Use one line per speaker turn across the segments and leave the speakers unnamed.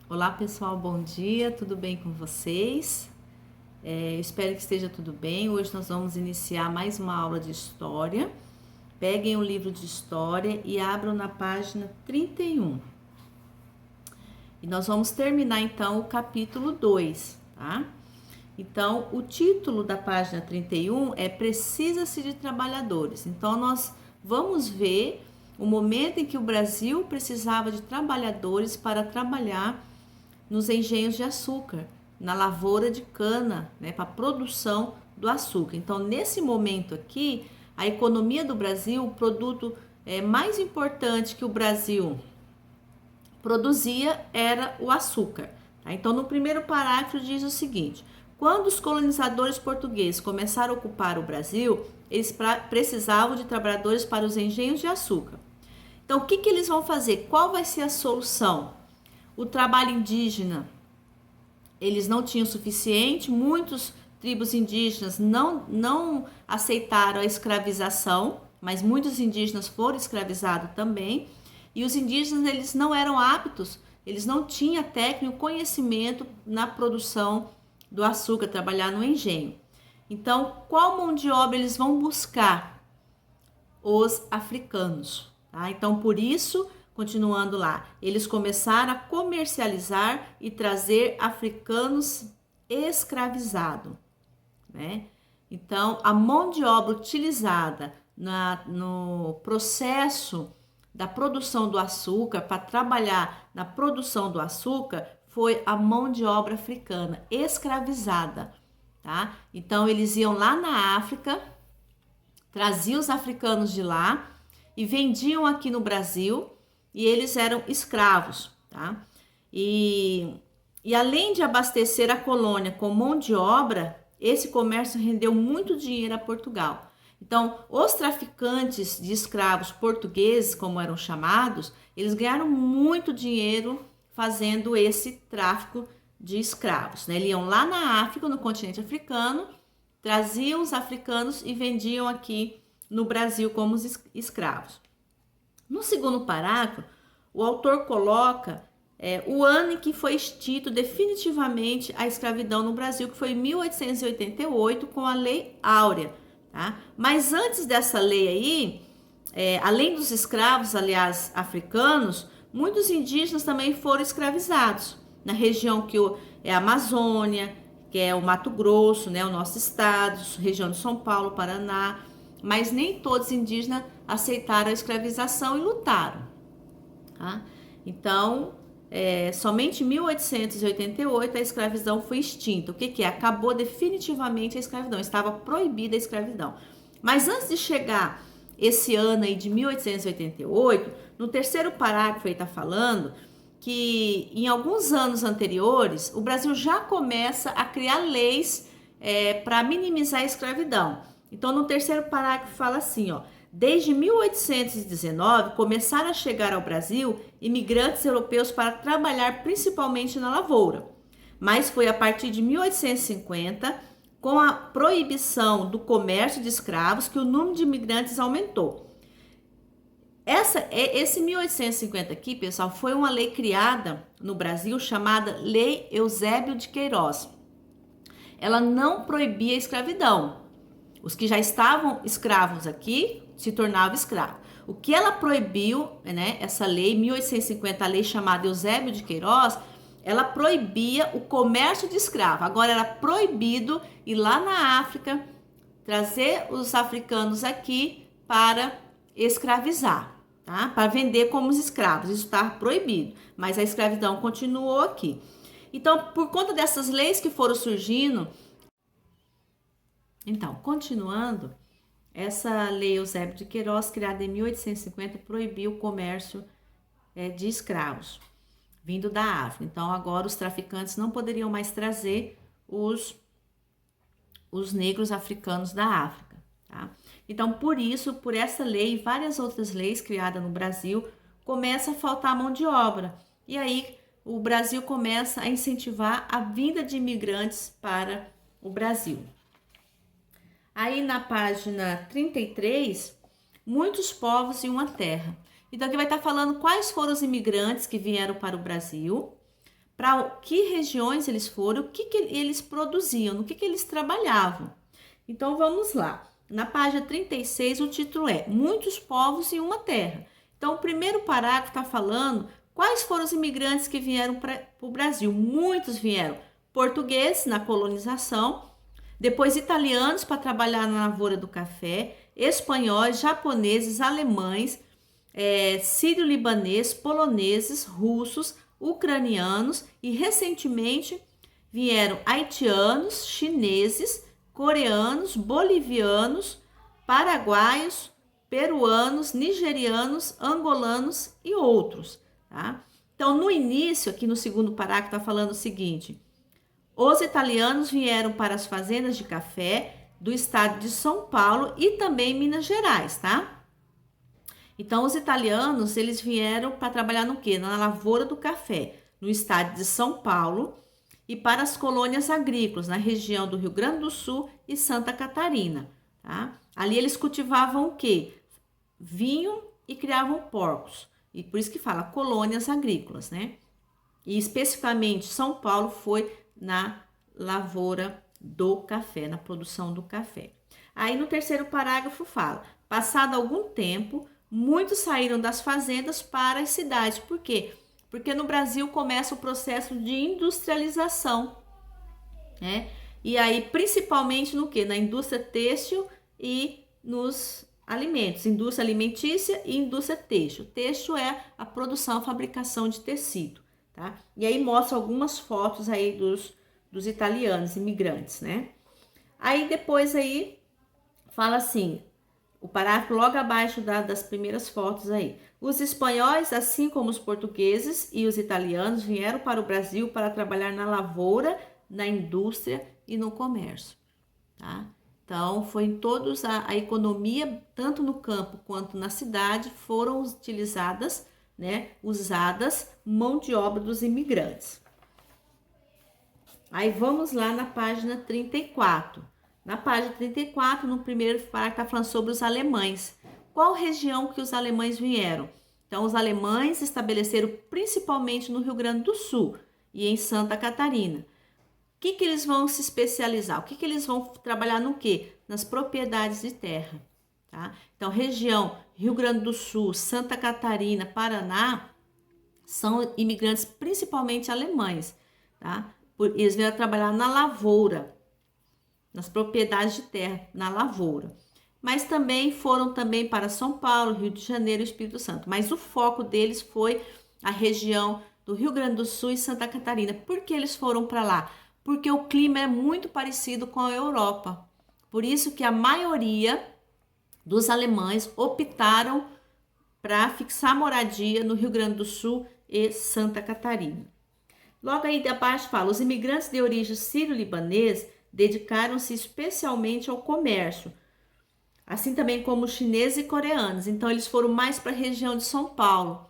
Olá pessoal, bom dia, tudo bem com vocês? Espero que esteja tudo bem. Hoje nós vamos iniciar mais uma aula de história. Peguem o livro de história e abram na página 31. E nós vamos terminar então o capítulo 2, tá? Então, o título da página 31 é Precisa-se de Trabalhadores. Então, nós vamos ver o momento em que o Brasil precisava de trabalhadores para trabalhar nos engenhos de açúcar, na lavoura de cana, né, para a produção do açúcar. Então, nesse momento aqui, a economia do Brasil, o produto mais importante que o Brasil produzia era o açúcar. Tá? Então, no primeiro parágrafo diz o seguinte: quando os colonizadores portugueses começaram a ocupar o Brasil, eles precisavam de trabalhadores para os engenhos de açúcar. Então, o que eles vão fazer? Qual vai ser a solução? O trabalho indígena, eles não tinham suficiente, muitas tribos indígenas não aceitaram a escravização, mas muitos indígenas foram escravizados também, e os indígenas eles não eram aptos, eles não tinham técnico, conhecimento na produção do açúcar, trabalhar no engenho. Então, qual mão de obra eles vão buscar? Os africanos. Tá? Então, por isso, continuando lá, eles começaram a comercializar e trazer africanos escravizados, né? Então, a mão de obra utilizada no processo da produção do açúcar, para trabalhar na produção do açúcar, foi a mão de obra africana, escravizada, tá? Então, eles iam lá na África, traziam os africanos de lá e vendiam aqui no Brasil, e eles eram escravos, tá? E além de abastecer a colônia com mão de obra, esse comércio rendeu muito dinheiro a Portugal. Então, os traficantes de escravos portugueses, como eram chamados, eles ganharam muito dinheiro fazendo esse tráfico de escravos, né? Eles iam lá na África, no continente africano, traziam os africanos e vendiam aqui no Brasil como escravos. No segundo parágrafo, o autor coloca o ano em que foi extinto definitivamente a escravidão no Brasil, que foi em 1888, com a Lei Áurea. Tá? Mas antes dessa lei aí, além dos escravos, aliás, africanos, muitos indígenas também foram escravizados na região que é a Amazônia, que é o Mato Grosso, né, o nosso estado, região de São Paulo, Paraná, mas nem todos os indígenas aceitaram a escravização e lutaram. Tá? Então, somente em 1888 a escravidão foi extinta. O que é? Acabou definitivamente a escravidão, estava proibida a escravidão. Mas antes de chegar esse ano aí de 1888, no terceiro parágrafo ele está falando que em alguns anos anteriores o Brasil já começa a criar leis para minimizar a escravidão. Então, no terceiro parágrafo fala assim, ó: desde 1819 começaram a chegar ao Brasil imigrantes europeus para trabalhar principalmente na lavoura. Mas foi a partir de 1850, com a proibição do comércio de escravos, que o número de imigrantes aumentou. Esse 1850 aqui, pessoal, foi uma lei criada no Brasil chamada Lei Eusébio de Queiroz. Ela não proibia a escravidão. Os que já estavam escravos aqui se tornavam escravos. O que ela proibiu, né, essa lei, 1850, a lei chamada Eusébio de Queiroz, ela proibia o comércio de escravo. Agora era proibido ir lá na África, trazer os africanos aqui para escravizar, tá? Para vender como escravos. Isso está proibido, mas a escravidão continuou aqui. Então, por conta dessas leis que foram surgindo, então, continuando, essa lei Eusébio de Queiroz, criada em 1850, proibiu o comércio de escravos vindo da África. Então, agora os traficantes não poderiam mais trazer os negros africanos da África. Tá? Então, por isso, por essa lei e várias outras leis criadas no Brasil, começa a faltar mão de obra. E aí, o Brasil começa a incentivar a vinda de imigrantes para o Brasil. Aí na página 33, muitos povos e uma terra. Então aqui vai estar falando quais foram os imigrantes que vieram para o Brasil, para que regiões eles foram, o que eles produziam, no que eles trabalhavam. Então vamos lá. Na página 36, o título é Muitos povos e uma terra. Então o primeiro parágrafo está falando quais foram os imigrantes que vieram para o Brasil. Muitos vieram portugueses na colonização, depois italianos para trabalhar na lavoura do café, espanhóis, japoneses, alemães, sírio-libanês, poloneses, russos, ucranianos e recentemente vieram haitianos, chineses, coreanos, bolivianos, paraguaios, peruanos, nigerianos, angolanos e outros, tá? Então, no início, aqui no segundo parágrafo, está falando o seguinte: os italianos vieram para as fazendas de café do estado de São Paulo e também Minas Gerais, tá? Então, os italianos, eles vieram para trabalhar no quê? Na lavoura do café, no estado de São Paulo, e para as colônias agrícolas, na região do Rio Grande do Sul e Santa Catarina, tá? Ali eles cultivavam o quê? Vinho e criavam porcos. E por isso que fala colônias agrícolas, né? E especificamente São Paulo foi na lavoura do café, na produção do café. Aí no terceiro parágrafo fala: passado algum tempo, muitos saíram das fazendas para as cidades. Por quê? Porque no Brasil começa o processo de industrialização, né? E aí, principalmente no quê? Na indústria têxtil e nos alimentos, indústria alimentícia e indústria têxtil. Têxtil é a produção, a fabricação de tecido, tá? E aí mostra algumas fotos aí dos italianos imigrantes, né? Aí depois aí fala assim, o parágrafo logo abaixo das primeiras fotos aí. Os espanhóis, assim como os portugueses e os italianos, vieram para o Brasil para trabalhar na lavoura, na indústria e no comércio, tá? Então, foi em todos a economia, tanto no campo quanto na cidade, foram utilizadas, né, usadas mão de obra dos imigrantes. Aí vamos lá na página 34. Na página 34, no primeiro parágrafo, está falando sobre os alemães. Qual região que os alemães vieram? Então, os alemães estabeleceram principalmente no Rio Grande do Sul e em Santa Catarina. O que eles vão se especializar? O que eles vão trabalhar no quê? Nas propriedades de terra, tá? Então, região Rio Grande do Sul, Santa Catarina, Paraná, são imigrantes principalmente alemães, tá? Eles vieram trabalhar na lavoura, nas propriedades de terra, na lavoura. Mas também foram também para São Paulo, Rio de Janeiro e Espírito Santo. Mas o foco deles foi a região do Rio Grande do Sul e Santa Catarina. Por que eles foram para lá? Porque o clima é muito parecido com a Europa. Por isso que a maioria dos alemães optaram para fixar moradia no Rio Grande do Sul e Santa Catarina. Logo aí abaixo fala, os imigrantes de origem sírio-libanês dedicaram-se especialmente ao comércio, assim também como os chineses e coreanos. Então, eles foram mais para a região de São Paulo,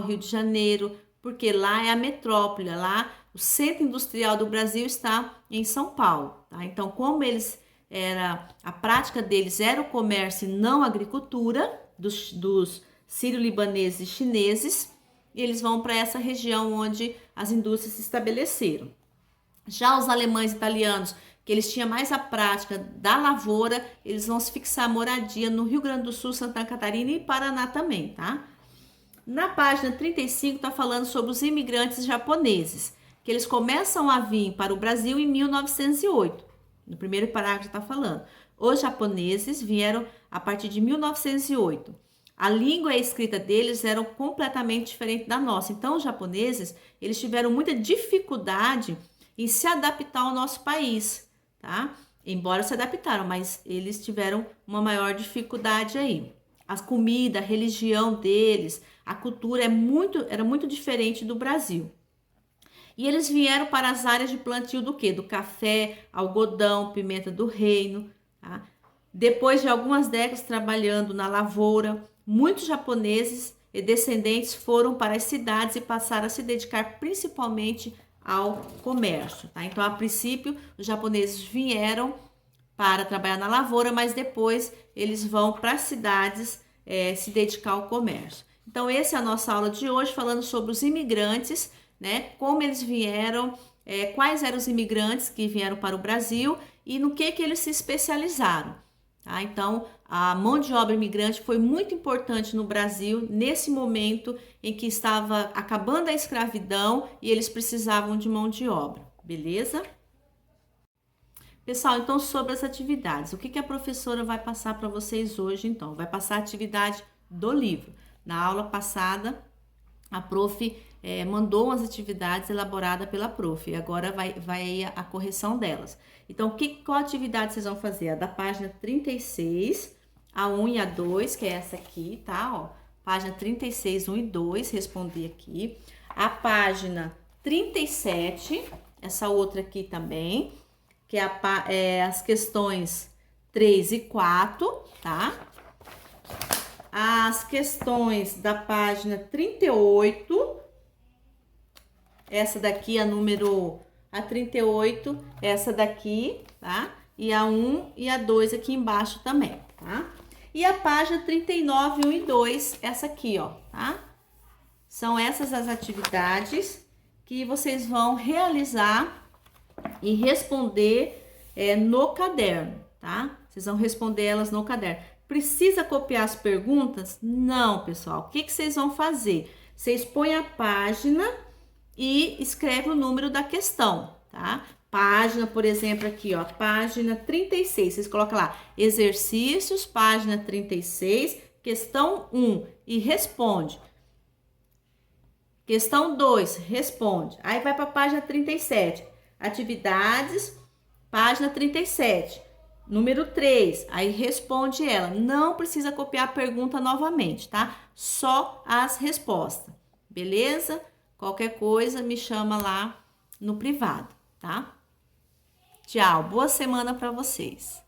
Rio de Janeiro, porque lá é a metrópole, lá o centro industrial do Brasil está em São Paulo, tá? Então, como a prática deles era o comércio e não a agricultura dos sírio-libaneses e chineses, eles vão para essa região onde as indústrias se estabeleceram. Já os alemães e italianos, que eles tinham mais a prática da lavoura, eles vão se fixar moradia no Rio Grande do Sul, Santa Catarina e Paraná também, tá? Na página 35 está falando sobre os imigrantes japoneses, que eles começam a vir para o Brasil em 1908. No primeiro parágrafo está falando. Os japoneses vieram a partir de 1908. A língua e a escrita deles eram completamente diferentes da nossa. Então, os japoneses, eles tiveram muita dificuldade em se adaptar ao nosso país, tá? Embora se adaptaram, mas eles tiveram uma maior dificuldade aí. A comida, a religião deles, a cultura era muito diferente do Brasil. E eles vieram para as áreas de plantio do quê? Do café, algodão, pimenta do reino, tá? Depois de algumas décadas trabalhando na lavoura, muitos japoneses e descendentes foram para as cidades e passaram a se dedicar principalmente ao comércio, tá? Então, a princípio, os japoneses vieram para trabalhar na lavoura, mas depois eles vão para as cidades se dedicar ao comércio. Então, essa é a nossa aula de hoje, falando sobre os imigrantes, né? Como eles vieram, quais eram os imigrantes que vieram para o Brasil e no que eles se especializaram. Tá? Então, a mão de obra imigrante foi muito importante no Brasil nesse momento em que estava acabando a escravidão e eles precisavam de mão de obra, beleza? Pessoal, então sobre as atividades, o que a professora vai passar para vocês hoje, então? Vai passar a atividade do livro. Na aula passada, a prof mandou umas atividades elaboradas pela prof, e agora vai a correção delas. Então, qual atividade vocês vão fazer? A da página 36, a 1 e a 2, que é essa aqui, tá? Ó, página 36, 1 e 2, respondi aqui. A página 37, essa outra aqui também, que é as questões 3 e 4, tá? As questões da página 38, essa daqui, a 38, essa daqui, tá? E a 1 e a 2 aqui embaixo também, tá? E a página 39, 1 e 2, essa aqui, ó, tá? São essas as atividades que vocês vão realizar e responder no caderno, tá? Vocês vão responder elas no caderno. Precisa copiar as perguntas? Não, pessoal. O que vocês vão fazer? Vocês põem a página e escreve o número da questão, tá? Página, por exemplo, aqui, ó, página 36. Vocês colocam lá, exercícios, página 36, questão 1 e responde. Questão 2, responde. Aí vai para a página 37. Atividades, página 37. Número 3, aí responde ela. Não precisa copiar a pergunta novamente, tá? Só as respostas, beleza? Qualquer coisa, me chama lá no privado, tá? Tchau, boa semana para vocês.